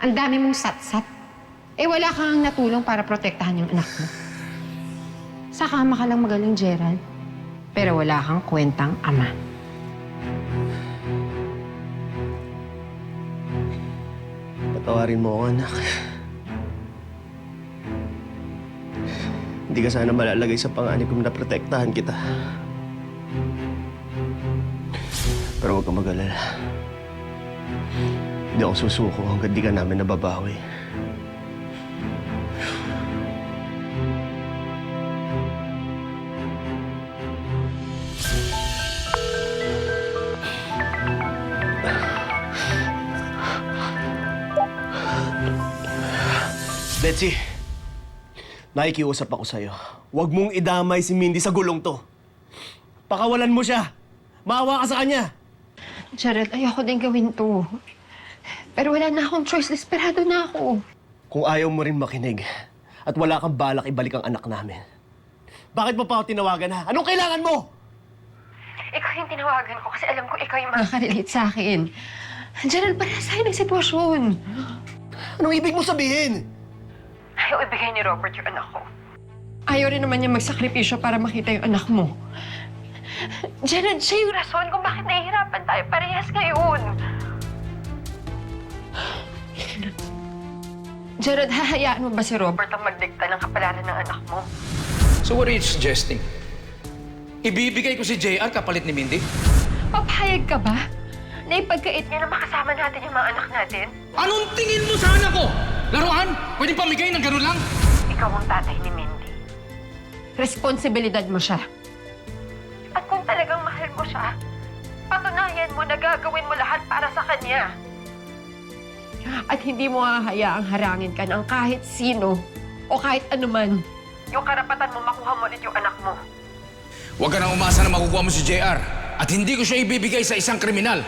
Ang dami mong satsat. Eh wala kang natulong para protektahan yung anak mo. Sa kama ka lang magaling, Gerald. Pero wala kang kwentang ama. Patawarin mo ako, anak. Hindi ka sana malalagay sa panganib kung naprotektahan kita. Pero huwag kang mag-alala. Hindi ako susuko hanggang di ka namin nababawi. Betsy, nakikiusap ako sa'yo. Huwag mong idamay si Mindy sa gulong to. Pakawalan mo siya. Maawa ka sa kanya. Gerald, ayoko din gawin to. Pero wala na akong choice. Desperado na ako. Kung ayaw mo rin makinig at wala kang balak ibalik ang anak namin, bakit mo pa ako tinawagan, ha? Anong kailangan mo? Ikaw yung tinawagan ko kasi alam ko ikaw yung makaka-relate sa akin. Gerald, para sa'yo ng sitwasyon. Anong ibig mo sabihin? Ayaw ibigay ni Robert yung anak ko. Ayaw rin naman niya magsakripisyo para makita yung anak mo. Gerald, siya yung rason kung bakit nahihirapan tayo parehas ngayon. Gerald, hahayaan mo ba si Robert ang magdikta ng kapalaran ng anak mo? So what are you suggesting? Ibibigay ko si JR kapalit ni Mindy? Papayag ka ba? Na ipagkait niya na makasama natin yung mga anak natin? Anong tingin mo sa anak ko? Laruan? Pwedeng pamigay ng ganun lang? Ikaw ang tatay ni Mindy. Responsibilidad mo siya. At kung talagang mahal mo siya, patunayan mo na gagawin mo lahat para sa kanya. At hindi mo hahayaang harangin ka ng kahit sino o kahit anuman. Yung karapatan mo makuha mo ulit yung anak mo. Huwag ka nang umasa na makukuha mo si JR. At hindi ko siya ibibigay sa isang kriminal.